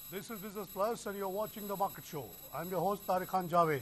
This is Business Plus and you're watching the Market Show. I'm your host Tariq Khan Javed.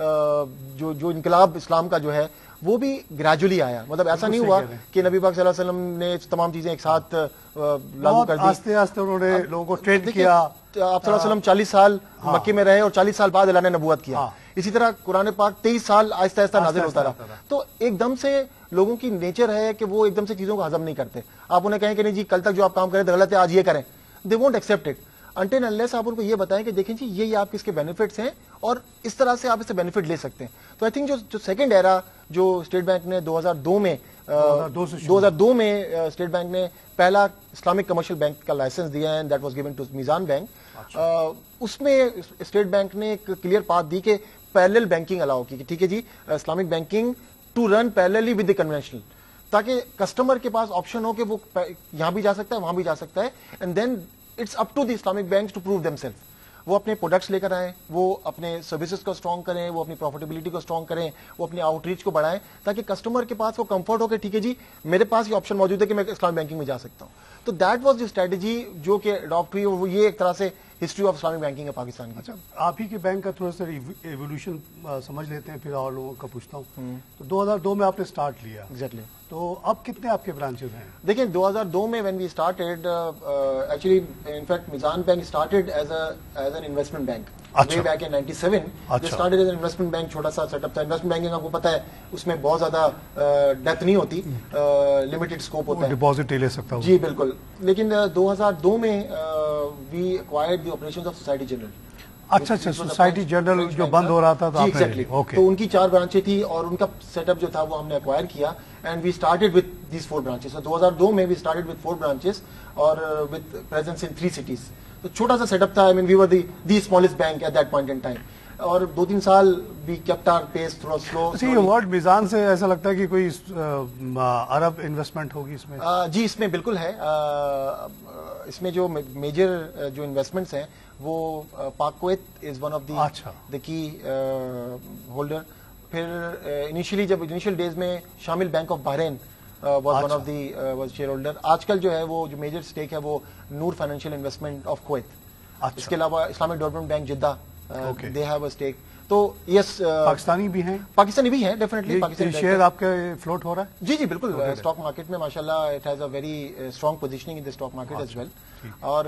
جو انقلاب اسلام کا جو ہے وہ بھی گریجولی آیا. مطلب ایسا نہیں ہوا کہ نبی پاک صلی اللہ علیہ وسلم نے تمام چیزیں ایک ساتھ لاگو کر دی. آستے آستے انہوں نے لوگوں کو ٹرین کیا. آپ صلی اللہ علیہ وسلم 40 سال مکے میں رہے اور 40 سال بعد اللہ نے نبوت کیا. اسی طرح قرآن پاک 23 سال آہستہ آہستہ نازل ہوتا رہا. تو ایک دم سے لوگوں کی نیچر ہے کہ وہ ایک دم سے چیزوں کو ہضم نہیں کرتے. آپ انہیں کہیں کہ نہیں جی کل تک جو آپ کام کریں تو غلط ہے, آج یہ کریں, they won't accept it until unless آپ ان کو یہ بتائیں کہ دیکھیں جی یہ آپ اس کے بینیفٹس ہیں اور اس طرح سے آپ اس سے بینیفٹ لے سکتے ہیں. تو آئی تھنک جو سیکنڈ ایرا جو اسٹیٹ بینک نے 2002 میں اسٹیٹ بینک نے پہلا اسلامک کمرشل بینک کا لائسنس دیا ہے, دیٹ واز گیون ٹو میزان بینک. اس میں اسٹیٹ بینک نے ایک کلیئر پاتھ دی کہ پیرلل بینکنگ الاؤ کی, کہ ٹھیک ہے جی Islamic banking to run parallelly with the conventional, تاکہ کسٹمر کے پاس آپشن ہو کہ وہ یہاں بھی جا سکتا ہے وہاں بھی جا سکتا ہے. And then it's up to the Islamic banks to prove them self. وہ اپنے پروڈکٹس لے کر آئیں, وہ اپنے سروسز کو اسٹرانگ کریں, وہ اپنی پروفیٹیبلٹی کو اسٹرانگ کریں, وہ اپنی آؤٹ ریچ کو بڑھائیں, تاکہ کسٹمر کے پاس وہ کمفرٹ ہو کہ ٹھیک ہے جی میرے پاس یہ آپشن موجود ہے کہ میں اسلامک بینکنگ میں جا سکتا ہوں. تو دیٹ واز دی اسٹریٹجی جو کہ اڈاپٹ ہوئی, وہ یہ ایک طرح سے ہسٹری آف اسلامک بینکنگ ہے پاکستان کی. اچھا, آپ ہی کے بینک کا تھوڑا سا ایوولوشن سمجھ لیتے ہیں, پھر اور لوگوں کا پوچھتا ہوں. تو 2002 میں آپ نے اسٹارٹ لیا. ایگزیکٹلی. تو اب کتنے آپ کے برانچز ہیں؟ دیکھیں 2002 میں when we started, actually in fact Meezan bank started as an investment bank. way back in 97 they started as an investment bank. چھوٹا سا سیٹ اپ تھا. انویسٹمنٹ بینکنگ آپ کو پتا ہے اس میں بہت زیادہ ڈیپتھ نہیں ہوتی, لمیٹڈ اسکوپ ہوتا ہے, ڈپازٹ لے سکتا ہوں. جی بالکل. لیکن 2002 میں we acquired the operations of Societe Generale. اچھا, سوسائٹی جنرل جو بند ہو رہا تھا. جی ایگزیکٹلی. تو ان کی 4 برانچیں تھی اور ان کا سیٹ اپ جو تھا وہ ہم نے ایکوائر کیا, and we started with these 4 branches. 2002 میں وی اسٹارٹیڈ وتھ 4 برانچز اور وتھ پریزنس ان 3 cities. تو چھوٹا سا سیٹ اپ تھا. I mean we were the smallest bank at that point in time. اور 2-3 سال وی کیپٹ آور پیس تھوڑا سلو. یہ ورڈ میزان سے ایسا لگتا ہے کہ کوئی عرب انویسٹمنٹ ہوگی اس میں. جی اس میں بالکل ہے. اس میں جو میجر جو انویسٹمنٹس ہیں وہ پاک Kuwait is one of the کی ہولڈر. پھر انیشلی جب انیشیل ڈیز میں شامل bank of Bahrain was one of the was share holder. آج کل جو ہے وہ جو میجر اسٹیک ہے وہ نور فائنینشیل انویسٹمنٹ آف کویت. اس کے علاوہ Islamic development bank Jeddah they have a stack. تو یس پاکستانی بھی ہیں. پاکستانی بھی ہیں ڈیفینیٹلی. پاکستانی شیئر آپ کے فلوٹ ہو رہا ہے. جی بالکل. اسٹاک مارکیٹ میں ماشاءاللہ it has a very strong positioning in the stock market as well. اور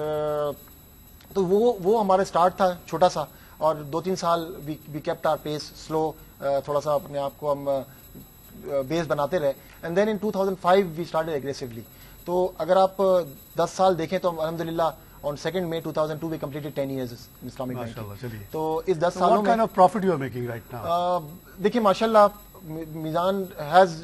تو وہ ہمارا اسٹارٹ تھا چھوٹا سا, اور 2-3 سال وی کیپٹ آور پیس سلو, تھوڑا سا اپنے آپ کو ہم بیس بناتے رہے. And then in 2005 we started aggressively. تو اگر آپ 10 سال دیکھیں تو الحمدللہ on 2nd May 2002 we completed 10 years in Islamic banking. تو اس 10 سالوں میں what kind of profit you are making right now? دیکھیں ماشاءاللہ میزان has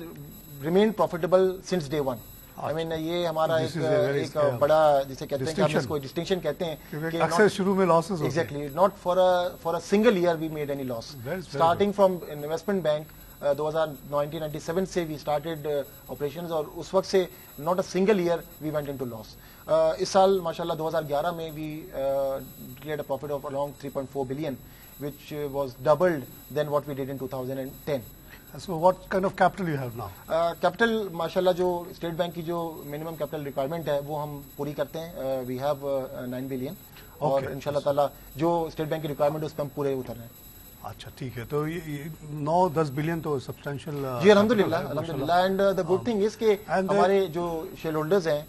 remained profitable since day one. I mean یہ ہمارا ایک بڑا جسے کہتے ہیں کہ ہم اس کو ڈسٹنکشن کہتے ہیں کہ اکثر شروع میں losses ہوتے ہیں. Exactly. Not for a single year we made any loss. Starting from investment bank 1997 سے we started operations, اور اس وقت سے not a single year we went into loss. اس سال ماشاءاللہ 2011 میں we declared a profit of around 3.4 billion which was doubled than what we did in 2010. So what kind of capital you have now? Capital ماشاءاللہ جو state bank کی جو minimum capital requirement ہے وہ ہم پوری کرتے ہیں. We have 9 billion اور انشاءاللہ تعالیٰ جو اسٹیٹ بینک کی ریکوائرمنٹ ہے اس پہ ہم پورے اتر رہے ہیں. اچھا ٹھیک ہے. تو 9-10 بلین تو سبسٹینشیل. جی الحمدللہ الحمدللہ. And the good thing is کہ ہمارے جو شیئر ہولڈرز ہیں,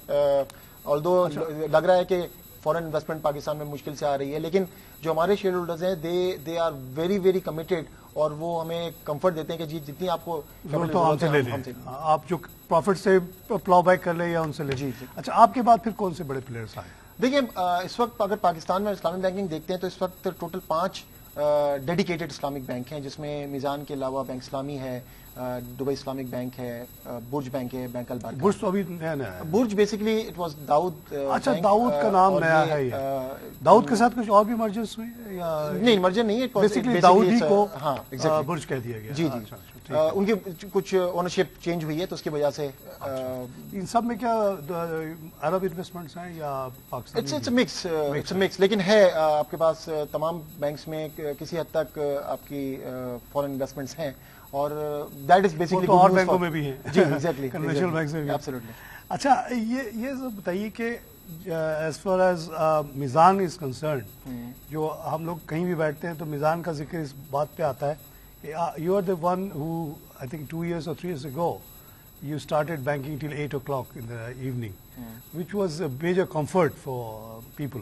آلدو لگ رہا ہے کہ فورن انویسٹمنٹ پاکستان میں مشکل سے آ رہی ہے, لیکن جو ہمارے شیئر ہولڈرز ہیں they are very very committed, اور وہ ہمیں کمفرٹ دیتے ہیں کہ جی جتنی آپ کو ہم سے لے لیں, آپ جو پروفٹ سے پلاؤ بیک کر لیں یا ان سے لے. جی. اچھا, آپ کے بعد پھر کون سے بڑے پلیئرس آئے؟ دیکھیے اس وقت اگر پاکستان میں اسلامک بینکنگ دیکھتے ہیں تو اس وقت ٹوٹل 5 ڈیڈیکیٹڈ اسلامک بینک ہیں, جس میں میزان کے علاوہ بینک اسلامی ہے, دبئی اسلامک بینک ہے, برج بینک ہے, بینک البرکہ. برج تو ابھی نیا نیا ہے. برج بیسکلی اٹ واز داؤد. اچھا, داؤد کا نام نیا ہے. داؤد کے ساتھ کچھ اور بھی مرجرز ہوئے یا نہیں؟ مرجر نہیں ہے, بیسکلی داؤد ہی کو ہاں برج کہہ دیا گیا. جی جی. ان کی کچھ اونرشپ چینج ہوئی ہے تو اس کی وجہ سے. ان سب میں کیا عرب انویسٹمنٹس ہیں یا پاکستانی؟ اٹس مکس, لیکن ہے آپ کے پاس تمام بینکس میں کسی حد تک آپ کی فورن انویسٹمنٹس ہیں, اور دیٹ از بیسکلی اور بینکوں میں بھی ہیں. جی ایگزیکٹلی, کنونشنل بینکس میں بھی. ایبسولوٹلی. اچھا, یہ بتائیے کہ ایز فار ایز میزان از کنسرنڈ, جو ہم لوگ کہیں بھی بیٹھتے ہیں تو میزان کا ذکر اس بات پہ آتا ہے You are the one who, I think 2 years or 3 years ago, you started banking till 8 o'clock in the evening, which was a major comfort for people.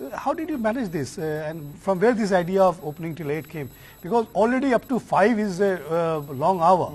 So how did you manage this, and from where this idea of opening till 8 came? Because already up to 5 is a long hour.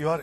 you are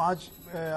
5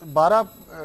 12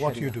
What you do.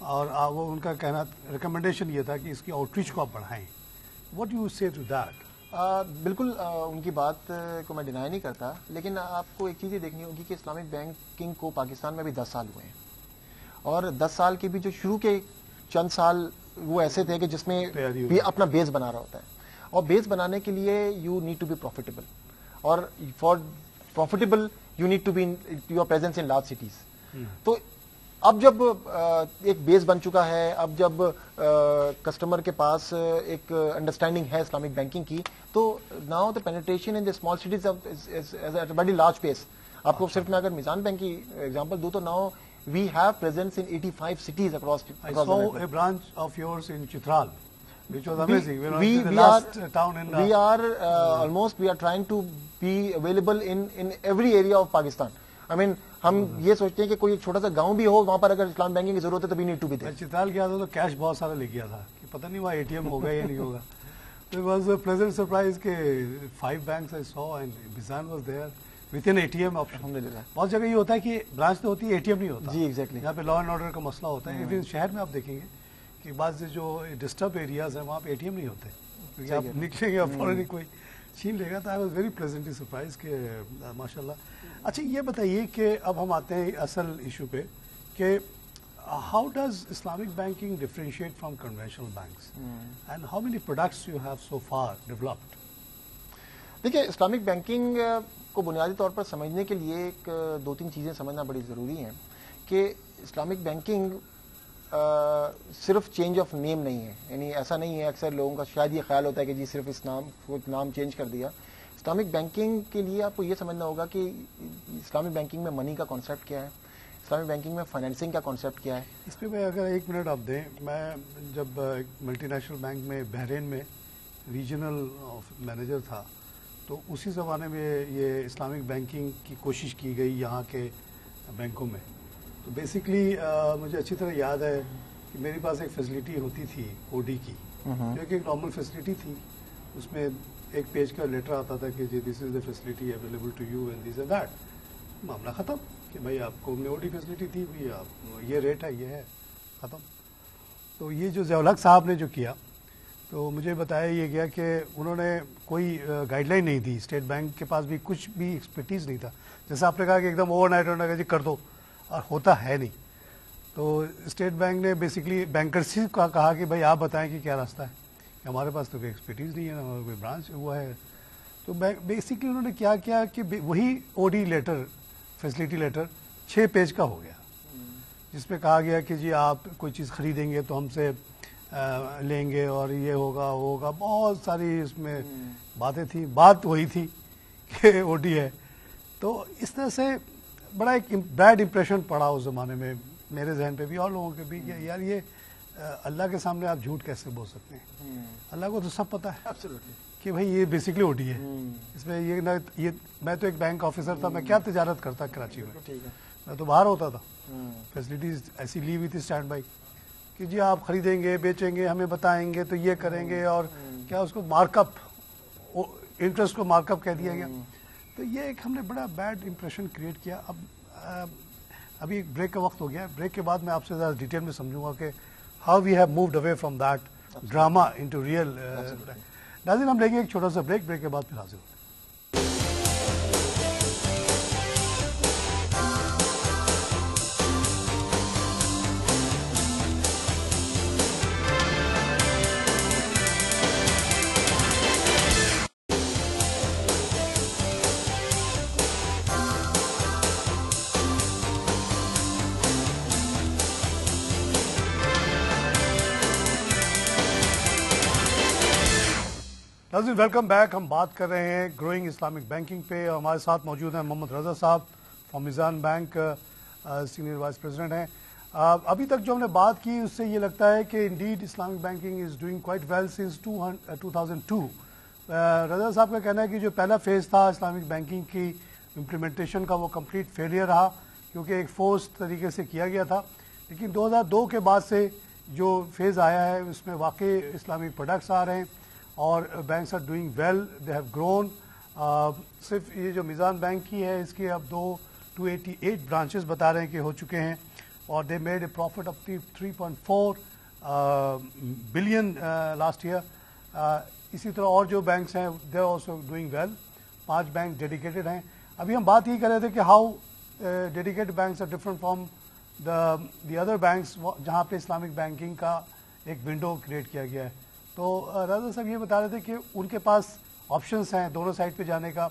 اور وہ ان کا کہنا recommendation یہ تھا کہ اس کی out reach کو آپ بڑھائیں. واٹ یو سے ٹو دیٹ؟ بالکل ان کی بات کو میں ڈینائی نہیں کرتا، لیکن آپ کو ایک چیز یہ دیکھنی ہوگی کہ اسلامک بینکنگ کو پاکستان میں بھی 10 سال ہوئے ہیں، اور 10 سال کے بھی جو شروع کے چند سال وہ ایسے تھے کہ جس میں اپنا بیس بنا رہا ہوتا ہے، اور بیس بنانے کے لیے you need to be profitable, اور for profitable you need to be your presence in large cities. تو اب جب ایک بیس بن چکا ہے، اب جب کسٹمر کے پاس ایک انڈرسٹینڈنگ ہے اسلامک بینکنگ کی، تو now the penetration in the small cities at very large pace. آپ کو صرف میں اگر میزان بینک کی ایگزامپل دوں تو now we have presence in 85 cities across I saw a branch of yours in Chitral, which was amazing. We were the last town in. We are almost we are trying to be available in every area of Pakistan. I mean, ہم یہ سوچتے ہیں کہ کوئی چھوٹا سا گاؤں بھی ہو وہاں پر اگر اسلام بینکنگ کی ضرورت ہے تو we need to be there. میں چترال گیا تھا تو کیش بہت سارا لے گیا تھا کہ پتہ نہیں وہاں اے ٹی ایم ہوگا یا نہیں ہوگا. So it was a pleasant surprise کہ 5 banks I saw and Bizan was there with an ATM option. الحمدللہ. بہت جگہ یہ ہوتا ہے کہ برانچ تو ہوتی ہے اے ٹی ایم نہیں ہوتا. جی ایگزیکٹلی. یہاں پہ لا اینڈ آرڈر کا مسئلہ ہوتا ہے. ایون شہر میں آپ دیکھیں گے کہ بعض جو ڈسٹرب ایریاز ہیں وہاں پہ اے ٹی ایم نہیں ہوتے کیونکہ آپ نکلیں گے آپ فوراً کوئی چھین لے گا. تو I was very pleasantly surprise کہ ماشاء اللہ. اچھا یہ بتائیے کہ اب ہم آتے ہیں اصل ایشو پہ کہ how does Islamic banking differentiate from conventional banks and how many products you have so for developed? دیکھیے اسلامک بینکنگ کو بنیادی طور پر سمجھنے کے لیے ایک 2-3 چیزیں سمجھنا بڑی ضروری ہیں کہ اسلامک بینکنگ صرف چینج آف نیم نہیں ہے. یعنی ایسا نہیں ہے، اکثر لوگوں کا شاید یہ خیال ہوتا ہے کہ جی صرف اس نام چینج کر دیا. اسلامک بینکنگ کے لیے آپ کو یہ سمجھنا ہوگا کہ اسلامک بینکنگ میں منی کا کانسیپٹ کیا ہے، اسلامک بینکنگ میں فائنینسنگ کا کانسیپٹ کیا ہے. اس پہ میں اگر 1 منٹ آپ دیں، میں جب ملٹی نیشنل بینک میں بحرین میں ریجنل مینیجر تھا تو اسی زمانے میں یہ اسلامک بینکنگ کی کوشش کی گئی یہاں کے بینکوں میں. تو بیسکلی مجھے اچھی طرح یاد ہے کہ میرے پاس ایک فیسلٹی ہوتی تھی او ڈی کی، جو کہ ایک نارمل فیسلٹی تھی. اس میں ایک پیج کا لیٹر آتا تھا کہ جی this is the facility available to you and this and that. معاملہ ختم کہ بھائی آپ کو او ڈی فیسلٹی تھی ہوئی، آپ یہ ریٹ ہے، یہ ہے، ختم. تو یہ جو ضیاء الحق صاحب نے جو کیا تو مجھے بتایا یہ گیا کہ انہوں نے کوئی گائیڈ لائن نہیں دی. اسٹیٹ بینک کے پاس بھی کچھ بھی ایکسپرٹیز نہیں تھا. جیسے آپ نے کہا کہ ایک دم اوور نائٹ جی کر دو، اور ہوتا ہے نہیں. تو اسٹیٹ بینک نے بیسکلی بینکرسی کا کہا کہ بھائی آپ بتائیں کہ کیا راستہ ہے، کہ ہمارے پاس تو کوئی ایکسپرٹیز نہیں ہے، ہمارا کوئی برانچ ہوا ہے. تو بیسکلی انہوں نے کیا کیا کہ وہی O D letter, facility letter 6 page کا ہو گیا، جس میں کہا گیا کہ جی آپ کوئی چیز خریدیں گے تو ہم سے لیں گے اور یہ ہوگا وہ ہوگا. بہت ساری اس میں باتیں تھیں. بات وہی تھی کہ او ڈی ہے. تو اس طرح سے بڑا ایک بیڈ امپریشن پڑا اس زمانے میں میرے ذہن پہ بھی اور لوگوں کے بھی کہ یار یہ اللہ کے سامنے آپ جھوٹ کیسے بول سکتے ہیں. اللہ کو تو سب پتا ہے کہ بھائی یہ بیسکلی او ڈی ہے. اس میں یہ میں تو ایک بینک آفیسر تھا، میں کیا تجارت کرتا کراچی میں، میں تو باہر ہوتا تھا. فیسلٹیز ایسی لی ہوئی تھی اسٹینڈ بائی کہ جی آپ خریدیں گے، بیچیں گے، ہمیں بتائیں گے تو یہ کریں گے، اور کیا اس کو مارک اپ، انٹرسٹ کو مارک اپ کہہ دیا گیا. تو یہ ایک ہم نے بڑا بیڈ امپریشن کریٹ کیا. اب ابھی بریک کا وقت ہو گیا. بریک کے بعد میں آپ سے زیادہ ڈیٹیل میں سمجھوں گا کہ how we have moved away from that drama into real. ناظرین ہم لیں گے ایک چھوٹا سا بریک کے بعد پھر حاضر ہوں. ناظرین ویلکم بیک. ہم بات کر رہے ہیں گروئنگ اسلامک بینکنگ پہ. ہمارے ساتھ موجود ہیں محمد رضا صاحب فرام میزان بینک، سینئر وائس پریزیڈنٹ ہیں. ابھی تک جو ہم نے بات کی اس سے یہ لگتا ہے کہ indeed Islamic banking is doing quite well since 2002. Raza صاحب کا کہنا ہے کہ جو پہلا فیز تھا اسلامک بینکنگ کی امپلیمنٹیشن کا وہ کمپلیٹ فیلئر رہا کیونکہ ایک فورس طریقے سے کیا گیا تھا. لیکن 2002 کے بعد سے جو فیز آیا ہے اس میں واقعی اسلامک پروڈکٹس آ رہے ہیں اور banks are doing well, they have grown. صرف یہ جو میزان بینک کی ہے اس کے اب 288 برانچز بتا رہے ہیں کہ ہو چکے ہیں اور they made a profit of 3.4 billion last year. اسی طرح اور جو بینکس ہیں they are also doing well. 5 bank dedicated ہیں. ابھی ہم بات یہ کر رہے تھے کہ how dedicated banks are different from the other banks جہاں پہ اسلامک بینکنگ کا ایک ونڈو کریٹ کیا گیا ہے. تو رضا صاحب یہ بتا رہے تھے کہ ان کے پاس آپشنس ہیں دونوں سائڈ پہ جانے کا,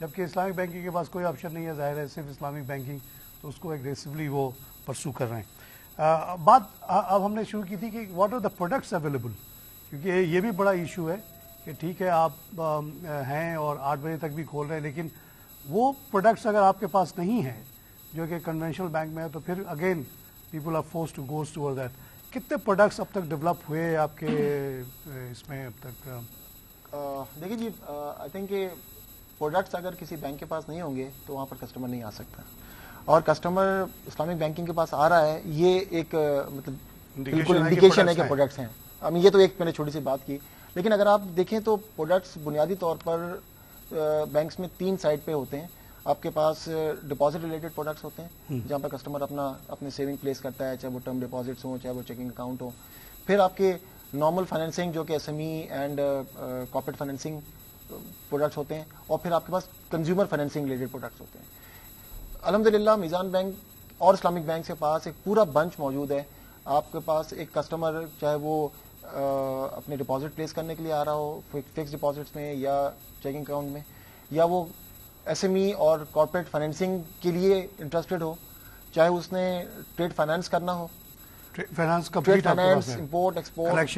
جبکہ اسلامک بینکنگ کے پاس کوئی آپشن نہیں ہے, ظاہر ہے صرف اسلامک بینکنگ, تو اس کو ایگریسولی وہ پرسو کر رہے ہیں. بات اب ہم نے شروع کی تھی کہ what are the products available, کیونکہ یہ بھی بڑا ایشو ہے کہ ٹھیک ہے آپ ہیں اور 8 بجے تک بھی کھول رہے ہیں, لیکن وہ پروڈکٹس اگر آپ کے پاس نہیں ہیں جو کہ کنونشنل بینک میں ہے تو پھر again people are force to goes toward that. کتنے پروڈکٹس اب تک ڈیولپ ہوئے آپ کے اس میں اب تک؟ دیکھیے جی, آئی تھنک کہ پروڈکٹس اگر کسی بینک کے پاس نہیں ہوں گے تو وہاں پر کسٹمر نہیں آ سکتا, اور کسٹمر اسلامک بینکنگ کے پاس آ رہا ہے, یہ ایک مطلب بالکل انڈیکیشن ہے کہ پروڈکٹس ہیں. یہ تو ایک میں نے چھوٹی سی بات کی, لیکن اگر آپ دیکھیں تو پروڈکٹس بنیادی طور پر بینکس میں 3 سائڈ پہ ہوتے ہیں. آپ کے پاس ڈپازٹ ریلیٹڈ پروڈکٹس ہوتے ہیں جہاں پر کسٹمر اپنے سیونگ پلیس کرتا ہے, چاہے وہ ٹرم ڈپازٹس ہوں, چاہے وہ چیکنگ اکاؤنٹ ہو. پھر آپ کے نارمل فائنینسنگ جو کہ S M E and corporate financing products ہوتے ہیں, اور پھر آپ کے پاس کنزیومر فائنینسنگ ریلیٹڈ پروڈکٹس ہوتے ہیں. الحمدللہ میزان بینک اور اسلامک بینک کے پاس ایک پورا بنچ موجود ہے. آپ کے پاس ایک کسٹمر چاہے وہ اپنے ڈپازٹ پلیس کرنے کے لیے آ رہا ہو فکس ڈپازٹس میں یا چیکنگ اکاؤنٹ میں, یا وہ ایس ایم ای اور کارپوریٹ فائنینسنگ کے لیے انٹرسٹڈ ہو, چاہے اس نے ٹریڈ فائنانس کرنا ہو, finance trade finance, import export,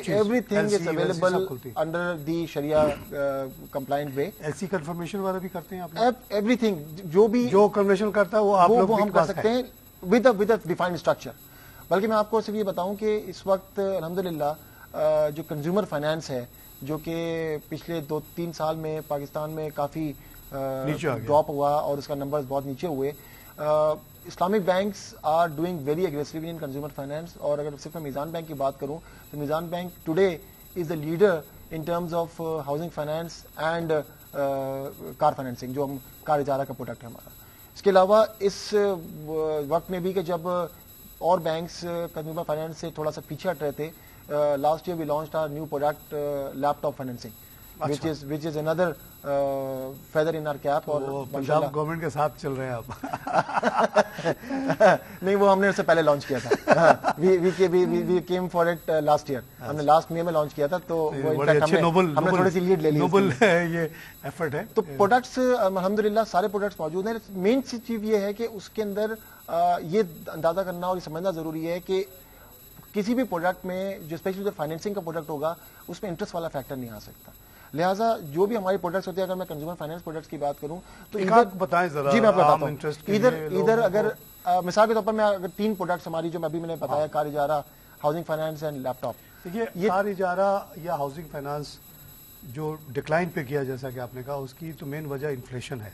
everything is available under the Shariah compliant way. L C confirmation وغیرہ بھی کرتے ہیں آپ؟ ایوری تھنگ جو کنورشن کرتا ہے وہ آپ لوگ ہم کر سکتے ہیں ود اے ڈیفائنڈ اسٹرکچر. بلکہ میں آپ کو صرف یہ بتاؤں کہ اس وقت الحمدللہ جو کنزیومر فائنانس ہے جو کہ پچھلے 2-3 سال میں پاکستان میں کافی ڈراپ ہوا اور اس کا نمبرز بہت نیچے ہوئے. Islamic banks are doing very aggressively in consumer finance. اور اگر صرف میں میزان بینک کی بات کروں تو میزان bank today is the leader in terms of housing finance and car financing, جو ہم کار اجارہ کا پروڈکٹ ہے ہمارا. اس کے علاوہ اس وقت میں بھی کہ جب اور بینکس کنزیومر فائنانس سے تھوڑا سا پیچھے ہٹ رہے تھے, last year we launched our new product laptop financing which is another feather in our cap. اور پنجاب گورنمنٹ کے ساتھ چل رہے ہیں آپ؟ نہیں, وہ ہم نے اس سے پہلے لانچ کیا تھا. we came for it last year. ہم نے لاسٹ میں لانچ کیا تھا, تو وہ ہم نے تھوڑی سی لیڈ لے لی. نوبل یہ ایفرٹ ہے. تو پروڈکٹس الحمدللہ سارے پروڈکٹس موجود ہیں. مین چیز یہ ہے کہ اس کے اندر یہ اندازہ کرنا اور یہ سمجھنا ضروری ہے کہ کسی بھی پروڈکٹ میں جو اسپیشلی جو فائنینسنگ کا پروڈکٹ ہوگا اس میں انٹرسٹ والا فیکٹر نہیں آ سکتا. لہٰذا جو بھی ہماری پروڈکٹس ہوتے ہیں, اگر میں کنزیومر فائنانس پروڈکٹس کی بات کروں تو بتائیں ذرا. جی میں آپ کو بتاتا ہوں. ادھر اگر مثال کے طور پر میں اگر 3 پروڈکٹس ہماری جو ابھی میں نے بتایا, car Ijarah, housing finance and laptop. دیکھیے کار اجارہ یا ہاؤسنگ فائنانس جو ڈکلائن پہ کیا جیسا کہ آپ نے کہا, اس کی تو مین وجہ انفلیشن ہے,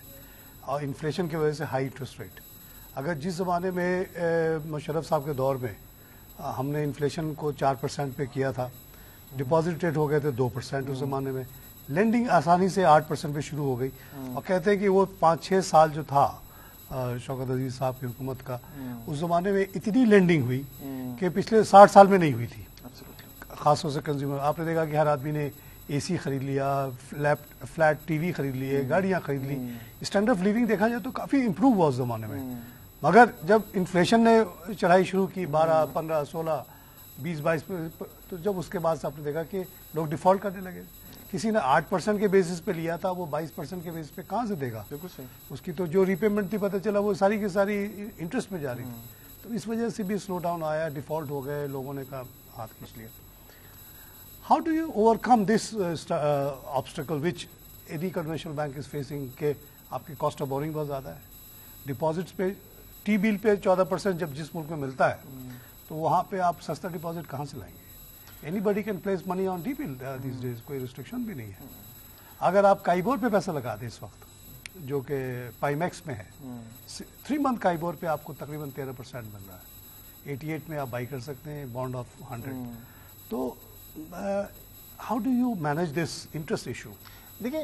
اور انفلیشن کی وجہ سے ہائی انٹرسٹ ریٹ. اگر جس زمانے میں مشرف صاحب کے دور میں ہم نے انفلیشن کو 4% پہ کیا تھا, ڈپازٹ ریٹ ہو گئے تھے 2% اس زمانے میں, لینڈنگ آسانی سے 8% پہ شروع ہو گئی. اور کہتے ہیں کہ وہ 5-6 سال جو تھا شوکت عزیز صاحب کی حکومت کا, اس زمانے میں اتنی لینڈنگ ہوئی کہ پچھلے 60 سال میں نہیں ہوئی تھی, خاص طور سے کنزیومر. آپ نے دیکھا کہ ہر آدمی نے اے سی خرید لیا, فلیٹ ٹی وی خرید لیے, گاڑیاں خرید لی. اسٹینڈرڈ آف لیونگ دیکھا جائے تو کافی امپروو ہوا اس زمانے میں. مگر جب انفلیشن نے چڑھائی شروع کی 12, 15, 16, 20, 22, تو جب اس کے بعد سے آپ نے دیکھا کہ لوگ ڈیفالٹ کرنے لگے. کسی نے 8% کے بیسس پہ لیا تھا, وہ 22% کے بیسس پہ کہاں سے دے گا؟ اس کی تو جو ریپیمنٹ تھی پتہ چلا وہ ساری کی ساری انٹرسٹ میں جا رہی تھی. تو اس وجہ سے بھی سلو ڈاؤن آیا, ڈیفالٹ ہو گئے, لوگوں نے کہا ہاتھ کھینچ لیا. How do you over come this obstacle which any conventional bank is facing, کہ آپ کی کاسٹ آف بورنگ بہت زیادہ ہے, ڈپازٹس پہ ٹی بل پہ 14% جب جس ملک میں ملتا ہے تو وہاں پہ آپ سستا ڈپازٹ کہاں سے لائیں گے؟ Anybody can place money on T bill these days, کوئی ریسٹرکشن بھی نہیں ہے. اگر آپ کائیبور پہ پیسہ لگا دیں اس وقت جو کہ پائی میکس میں ہے, 3 منتھ کائیبور پہ آپ کو تقریباً 13% مل رہا ہے. 88 میں آپ بائی کر سکتے ہیں بانڈ آف 100. تو how do you manage this interest issue? دیکھیں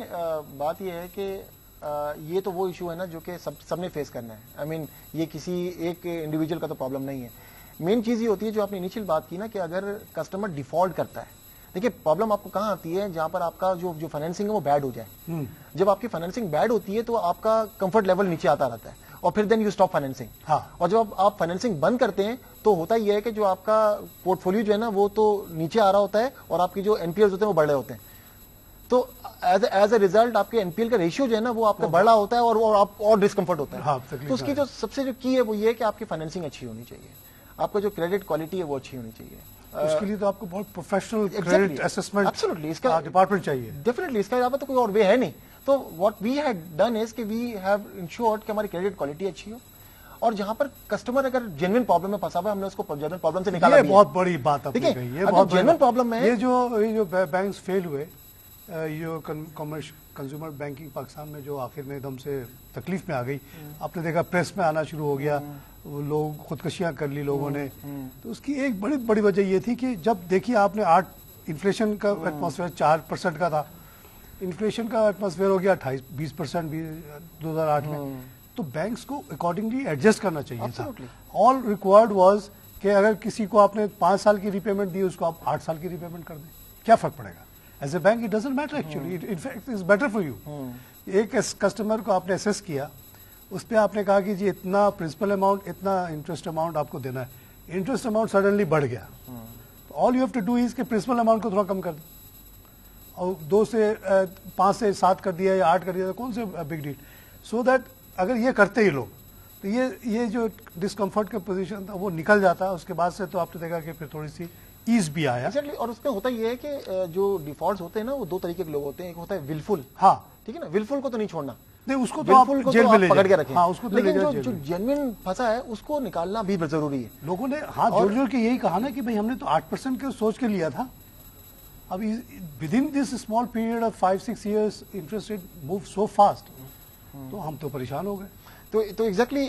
بات یہ ہے کہ یہ تو وہ ایشو ہے نا جو کہ سب نے فیس کرنا ہے. آئی مین یہ کسی ایک انڈیویجول کا تو پرابلم نہیں ہے. مین چیز یہ ہوتی ہے جو آپ نے انیشیل بات کی نا کہ اگر کسٹمر ڈیفالٹ کرتا ہے, دیکھیے پرابلم آپ کو کہاں آتی ہے جہاں پر آپ کا جو فائنینسنگ ہے وہ بیڈ ہو جائے. جب آپ کی فائنینسنگ بیڈ ہوتی ہے تو آپ کا کمفرٹ لیول نیچے آتا رہتا ہے اور پھر دین یو اسٹاپ فائنینسنگ. اور جب آپ فائنینسنگ بند کرتے ہیں تو ہوتا یہ ہے کہ جو آپ کا پورٹ فولیو جو ہے نا وہ تو نیچے آ رہا ہوتا ہے اور آپ کی جو این پی ایل ہوتے ہیں وہ بڑھ رہے ہوتے ہیں. تو ایز اے ریزلٹ آپ کے این پی ایل کا ریشیو جو ہے نا وہ آپ کا بڑھ رہا ہوتا ہے اور آپ اور ڈسکمفرٹ ہوتا ہے. تو اس کی جو سب سے جو کی ہے وہ یہ ہے کہ آپ کی فائنینسنگ اچھی ہونی چاہیے, آپ کا جو کریڈٹ کوالٹی ہے وہ اچھی ہونی چاہیے. اس کے لیے تو آپ کو بہت پروفیشنل کریڈٹ اسسمنٹ ڈپارٹمنٹ چاہیے. ڈیفینیٹلی اس کا علاوہ تو کوئی اور وے ہے نہیں. تو what we had done is کہ وی ہیو انشورڈ کہ ہماری کریڈٹ کوالٹی اچھی ہو, اور جہاں پر کسٹمر اگر جینوئن پرابلم میں پھنسا ہوا ہے ہم نے اس کو جینوئن پرابلم سے نکالا. یہ بہت بڑی بات آپ نے کہی, یہ بہت جینوئن پرابلم ہے. یہ جو بینکس فیل ہوئے, یہ کنزیومر بینکنگ پاکستان میں جو آخر میں ایک دم سے تکلیف میں آ گئی, آپ نے دیکھا پریس میں آنا شروع ہو گیا, لوگ خودکشیاں کر لی لوگوں نے. تو اس کی ایک بڑی وجہ یہ تھی کہ جب دیکھیے آپ نے انفلیشن کا ایٹماسفیئر 4% کا تھا, انفلیشن کا ایٹماسفیئر ہو گیا 28-20% 2008 میں, تو بینکس کو اکارڈنگلی ایڈجسٹ کرنا چاہیے تھا. آل ریکوائرڈ واز کہ اگر کسی کو آپ نے 5 سال کی ریپیمنٹ دی اس کو آپ 8 سال کی ریپیمنٹ کر دیں, کیا فرق پڑے گا. As a bank it doesn't matter actually, in fact it's better for you. ایک کسٹمر کو آپ نے اسیس کیا, اس پہ آپ نے کہا کہ جی اتنا پرنسپل اماؤنٹ اتنا انٹرسٹ اماؤنٹ آپ کو دینا ہے, انٹرسٹ اماؤنٹ سڈنلی بڑھ گیا. All you have to do is کہ پرنسپل اماؤنٹ کو تھوڑا کم کر دیں, اور 2 سے 5 سے 7 کر دیا یا 8 کر دیا, کون سے بگ ڈیل. سو دیٹ اگر یہ کرتے ہی لوگ تو یہ جو ڈسکمفرٹ کا پوزیشن تھا وہ نکل جاتا. اس کے بعد سے تو آپ نے دیکھا کہ پھر تھوڑی سی ایز بھی آیا. اور اس میں ہوتا یہ ہے کہ جو ڈیفالٹس ہوتے ہیں نا وہ 2 طریقے کے لوگ ہوتے ہیں. ایک ہوتا ہے ولفل, ہاں ٹھیک ہے نا, ولفل کو تو نہیں چھوڑنا, نہیں اس کو تو آپ جیل میں لے پکڑ کے رکھیں, لیکن جو جینوئن پھنسا ہے اس کو نکالنا بھی ضروری ہے. لوگوں نے ہاتھ جوڑ کے یہی کہا نا کہ بھائی ہم نے تو 8% کے سوچ کے لیا تھا, اب with in this small period of 5-6 years interest rate move so fast, تو ہم تو پریشان ہو گئے. تو exactly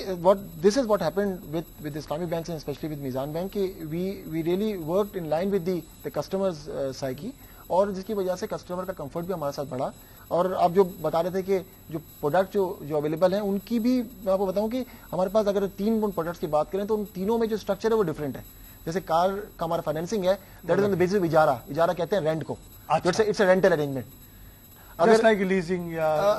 this is what happened with Islamic banks and especially with Meezan Bank کہ we really worked in line with the customers psyche, اور جس کی وجہ سے کسٹمر کا کمفرٹ بھی ہمارے ساتھ بڑھا. اور آپ جو بتا رہے تھے کہ جو پروڈکٹ جو اویلیبل ہیں ان کی بھی میں آپ کو بتاؤں کہ ہمارے پاس اگر 3 پروڈکٹس کی بات کریں تو ان تینوں میں جو اسٹرکچر ہے وہ ڈفرینٹ ہے. جیسے کار کا ہمارا فائنینسنگ ہے that is on the basis of Ijarah کہتے ہیں رینٹ کو, اٹس اے رینٹل ارینجمنٹ.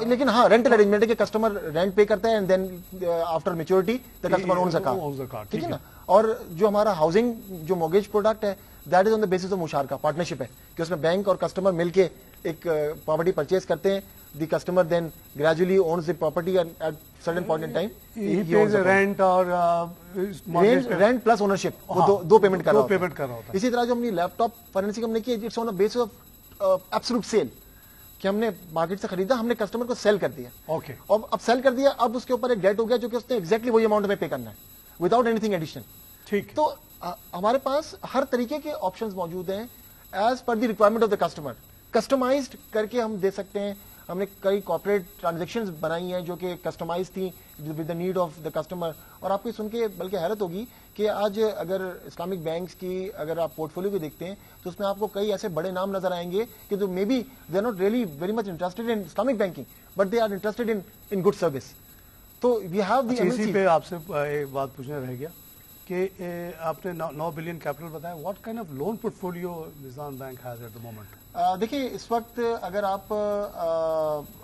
لیکن ہاں رینٹل ارینجمنٹ ہے کہ کسٹمر رینٹ پے کرتا ہے and then after maturity the customer owns a car, ٹھیک ہے نا. اور جو ہمارا ہاؤسنگ جو موگیج پروڈکٹ ہے that is on the basis of Musharakah, partnership ہے کہ اس میں بینک اور کسٹمر مل کے ایک پراپرٹی پرچیز کرتے ہیں. The customer then gradually owns the property at certain point in time. Rent اور رینٹ پلس اونرشپ وہ دو پیمنٹ کر رہا ہوتا ہے. اسی طرح جو ہم نے لیپ ٹاپ فائنینسنگ ہم نے کی it's on base of absolute sale, کہ ہم نے مارکیٹ سے خریدا, ہم نے کسٹمر کو سیل کر دیا. اوکے, اور اب سیل کر دیا, اب اس کے اوپر ایک ڈیٹ ہو گیا جو کہ اس نے ایگزیکٹلی وہی اماؤنٹ میں پے کرنا ہے وداؤٹ اینی تھنگ ایڈیشنل. ٹھیک, تو ہمارے پاس ہر طریقے کے آپشنز موجود ہیں as per the requirement of the customer, customized کر کے ہم دے سکتے ہیں. ہم نے کئی کارپوریٹ ٹرانزیکشنز بنائی ہیں جو کہ کسٹمائز تھیں with the need of the customer. اور آپ کو سن کے بلکہ حیرت ہوگی کہ آج اگر اسلامک بینکس کی اگر آپ پورٹ فولیو بھی دیکھتے ہیں تو اس میں آپ کو کئی ایسے بڑے نام نظر آئیں گے کہ جو may be they are not really very much interested in Islamic banking but they are interested in good service. تو وی ہیو دی اسی پہ آپ سے ایک بات پوچھنا رہ گیا کہ آپ نے 9 بلین کیپٹل بتایا, what kind of loan portfolio Meezan bank has at the moment. دیکھیے اس وقت اگر آپ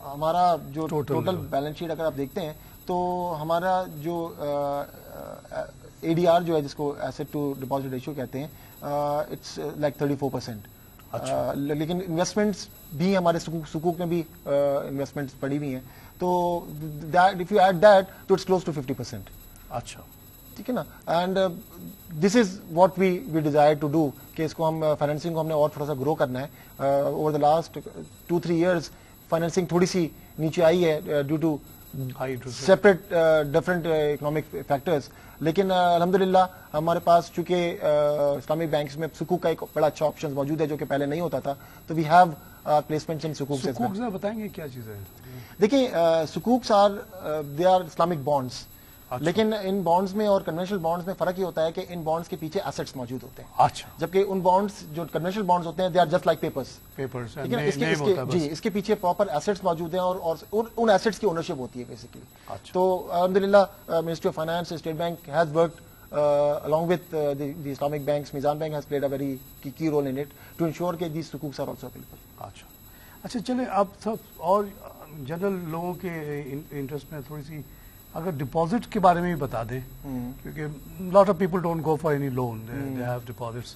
ہمارا جو ٹوٹل بیلنس شیٹ اگر آپ دیکھتے ہیں تو ہمارا جو اے ڈی آر جو ہے جس کو ایسٹ ٹو ڈپازٹ ریشیو کہتے ہیں اٹس لائک 34%. لیکن انویسٹمنٹس بھی ہمارے سکوک میں بھی انویسٹمنٹس پڑی ہوئی ہیں, تو اف یو ایڈ دیٹ تو اٹس کلوز ٹو 50%. اچھا, ٹھیک ہے نا. And this is what we desire to do کہ اس کو ہم فائنینسنگ کو ہم نے اور تھوڑا سا گرو کرنا ہے. Over the last 2-3 years financing تھوڑی سی نیچے آئی ہے due to separate different economic factors, لیکن الحمدللہ ہمارے پاس چونکہ اسلامک بینکس میں سکوک کا ایک بڑا اچھا آپشن موجود ہے جو کہ پہلے نہیں ہوتا تھا, تو وی ہیو پلیسمنٹس ان سکوک. بتائیں گے کیا چیز ہے؟ دیکھیے sukuks are they are Islamic bonds. لیکن ان بانڈز میں اور کنونشنل بانڈز میں فرق یہ ہوتا ہے کہ ان بانڈز کے پیچھے ایسٹس موجود ہوتے ہیں. اچھا. جبکہ ان بانڈز جو کنونشنل بانڈز ہوتے ہیں they are just like papers. اس کے پیچھے پراپر ایسٹس موجود ہیں اور ان ایسٹس کی اونرشپ ہوتی ہے بیسیکلی. تو الحمدللہ ministry of finance, state bank has worked along with the Islamic banks. Mizan Bank has played a very key role in it to ensure that these sukuks are also available. اچھا چلیں اب سب اور general لوگوں کے interest میں تھوڑی سی اگر deposit کے بارے میں بھی بتا دیں, کیونکہ lot of people don't go for any loan, they have deposits.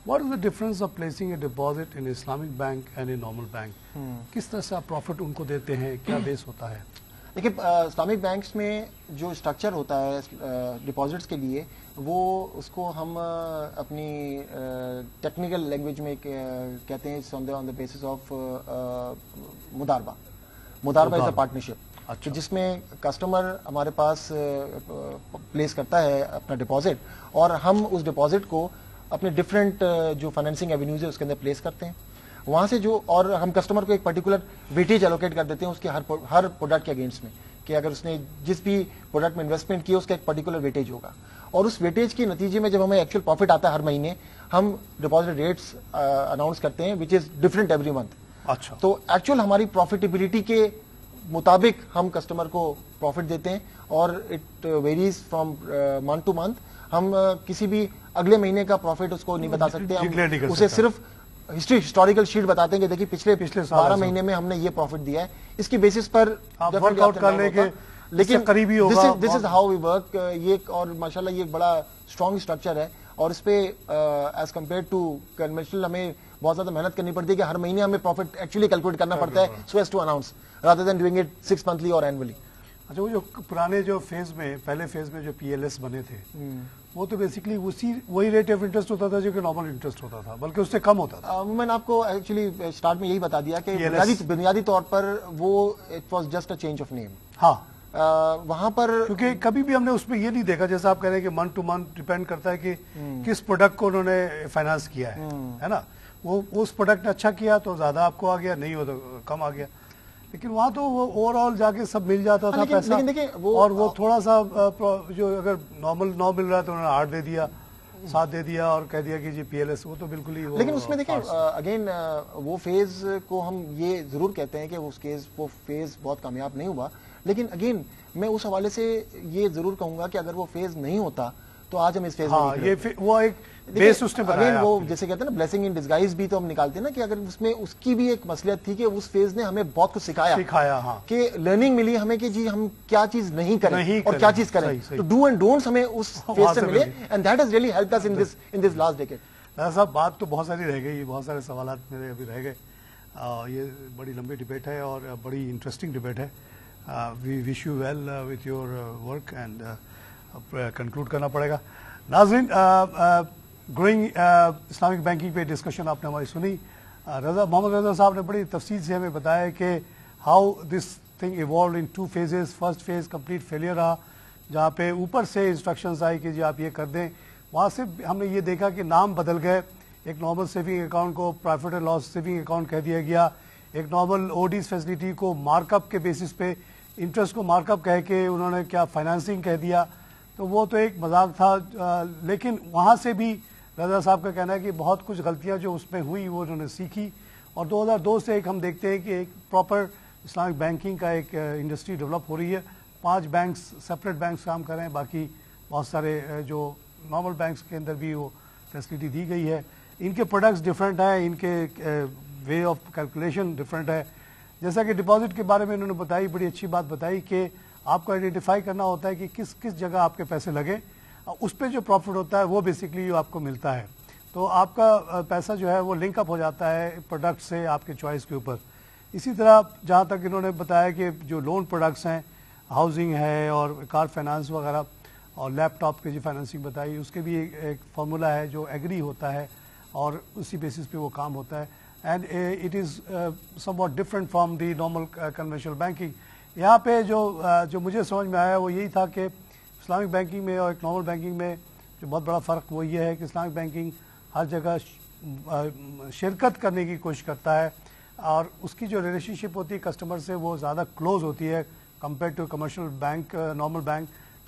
What is the difference of placing a deposit in Islamic bank and a normal bank? کس طرح سے آپ پروفٹ ان کو دیتے ہیں, کیا بیس ہوتا ہے؟ دیکھیے اسلامک بینکس میں جو اسٹرکچر ہوتا ہے ڈپازٹس کے لیے, وہ اس کو ہم اپنی ٹیکنیکل لینگویج میں کہتے ہیں on the basis of Mudarabah. Mudarabah is a partnership جس میں کسٹمر ہمارے پاس پلیس کرتا ہے اپنا ڈپازٹ, اور ہم اس ڈپازٹ کو اپنے ڈفرینٹ جو فائنینسنگ ایونیوز ہے اس کے اندر پلیس کرتے ہیں. وہاں سے جو, اور ہم کسٹمر کو ایک پرٹیکولر ویٹیج الوکیٹ کر دیتے ہیں اس کے ہر پروڈکٹ کے اگینسٹ میں, کہ اگر اس نے جس بھی پروڈکٹ میں انویسٹمنٹ کی اس کا ایک پرٹیکولر ویٹیج ہوگا, اور اس ویٹیج کے نتیجے میں جب ہمیں ایکچوئل پروفٹ آتا ہے ہر مہینے, ہم ڈپازٹ ریٹس اناؤنس کرتے ہیں وچ از ڈفرنٹ ایوری منتھ. اچھا. تو ایکچوئل ہماری پروفیٹیبلٹی کے مطابق ہم کسٹمر کو پروفٹ دیتے ہیں, اور it varies from month to month. ہم کسی بھی اگلے مہینے کا پروفٹ اس کو نہیں بتا سکتے, ہم اسے صرف ہسٹوریکل شیٹ بتاتے ہیں کہ دیکھیے پچھلے 12 مہینے میں ہم نے یہ پروفٹ دیا ہے, اس کی بیسس پر ورک آؤٹ کر لیں گے, لیکن قریبی ہوگا. دس از ہاؤ وی ورک. یہ اور ماشاءاللہ یہ بڑا اسٹرانگ اسٹرکچر ہے, اور اس پہ ایز کمپیئر ٹو کنونشنل ہمیں بہت زیادہ محنت کرنی پڑتی ہے کہ ہر مہینے ہمیں پروفٹ ایکچولی کیلکولیٹ کرنا پڑتا ہے so as to announce rather than doing it 6 monthly اور اینولی. اچھا, وہ جو پرانے جو فیز میں پہلے فیز میں جو پی ایل ایس بنے تھے, وہ تو بیسکلی وہی ریٹ آف انٹرسٹ ہوتا تھا جو کہ نارمل انٹرسٹ ہوتا تھا, بلکہ اس سے کم ہوتا تھا. میں نے آپ کو ایکچولی اسٹارٹ میں یہی بتا دیا کہ بنیادی طور پر وہ it was just a change of name. ہاں, وہاں پر کیونکہ کبھی بھی ہم نے اس میں یہ نہیں دیکھا, جیسا آپ کہہ رہے ہیں کہ منتھ ٹو منتھ ڈیپینڈ کرتا ہے کہ کس پروڈکٹ کو انہوں نے فائنانس کیا ہے نا. وہ اس پروڈکٹ نے اچھا کیا تو زیادہ آپ کو آ گیا, نہیں ہو تو کم آ گیا. لیکن وہاں تو وہ اوور آل جا کے سب مل جاتا تھا پیسہ, اور وہ تھوڑا سا جو اگر نارمل نو مل رہا ہے تو انہوں نے 8 دے دیا, 7 دے دیا, اور کہہ دیا کہ جی پی ایل ایس. وہ تو بالکل ہی. لیکن اس میں دیکھیں اگین وہ فیز کو ہم یہ ضرور کہتے ہیں کہ وہ فیز بہت کامیاب نہیں ہوا, لیکن اگین میں اس حوالے سے یہ ضرور کہوں گا کہ اگر وہ فیز نہیں ہوتا تو آج ہم اس فیز میں وہ ایک بیس اس نے بنایا. وہ جیسے کہتے ہیں نا بلیسنگ ان ڈسگائز بھی تو ہم نکالتے ہیں نا, کہ اگر اس میں اس کی بھی ایک مصلحت تھی کہ اس فیز نے ہمیں بہت کچھ سکھایا, ہاں, کہ لرننگ ملی ہمیں کہ جی ہم کیا چیز نہیں کریں اور کیا چیز کریں. تو ڈو اینڈ ڈونٹس ہمیں اس فیز سے ملے, and that has really helped us in this last decade. صاحب بات تو بہت ساری رہ گئی, بہت سارے سوالات میرے ابھی رہ گئے. یہ بڑی لمبی ڈبیٹ ہے اور بڑی انٹرسٹنگ ڈبیٹ ہے. We wish you well with your work, and conclude کرنا پڑے گا. ناظرین, گروئنگ اسلامک بینکنگ پہ ڈسکشن آپ نے ہماری سنی. محمد رضا صاحب نے بڑی تفصیل سے ہمیں بتایا کہ how this thing evolved in 2 phases. First phase complete failure رہا, جہاں پہ اوپر سے انسٹرکشنز آئی کہ جی آپ یہ کر دیں. وہاں سے ہم نے یہ دیکھا کہ نام بدل گئے, ایک نارمل سیونگ اکاؤنٹ کو profit and loss saving account کہہ دیا گیا, ایک نارمل او ڈیز فیسلٹی کو مارک اپ کے بیسس پہ انٹرسٹ کو مارک اپ کہہ کے انہوں نے کیا فائنانسنگ کہہ دیا. تو وہ تو ایک مذاق تھا, لیکن وہاں سے بھی رضا صاحب کا کہنا ہے کہ بہت کچھ غلطیاں جو اس میں ہوئی وہ انہوں نے سیکھی, اور 2002 سے ایک ہم دیکھتے ہیں کہ ایک پراپر اسلامک بینکنگ کا ایک انڈسٹری ڈیولپ ہو رہی ہے. 5 بینکس سپریٹ بینکس کام کر رہے ہیں, باقی بہت سارے جو نارمل بینکس کے اندر بھی وہ فیسلٹی دی گئی ہے. ان کے پروڈکٹس ڈفرینٹ ہیں, ان کے وے آف کیلکولیشن ڈفرینٹ ہے. جیسا کہ ڈپازٹ کے بارے میں انہوں نے بتائی, بڑی اچھی بات بتائی کہ آپ کو آئیڈینٹیفائی کرنا ہوتا ہے کہ کس جگہ آپ کے پیسے لگے, اس پہ جو پروفٹ ہوتا ہے وہ بیسکلی آپ کو ملتا ہے. تو آپ کا پیسہ جو ہے وہ لنک اپ ہو جاتا ہے پروڈکٹ سے آپ کے چوائس کے اوپر. اسی طرح جہاں تک انہوں نے بتایا کہ جو لون پروڈکٹس ہیں, ہاؤسنگ ہے اور کار فائنانس وغیرہ, اور لیپ ٹاپ کی جو فائنانسنگ بتائی, اس کے بھی ایک فارمولا ہے جو ایگری ہوتا ہے اور اسی بیسس پہ وہ کام ہوتا ہے. And it is some what different from the normal conventional banking. یہاں پہ جو مجھے سمجھ میں آیا وہ یہی تھا کہ اسلامک بینکنگ میں اور ایک نارمل بینکنگ میں جو بہت بڑا فرق وہ یہ ہے کہ اسلامک بینکنگ ہر جگہ شرکت کرنے کی کوشش کرتا ہے, اور اس کی جو ریلیشن شپ ہوتی ہے کسٹمر سے وہ زیادہ کلوز ہوتی ہے compare to commercial bank, normal bank.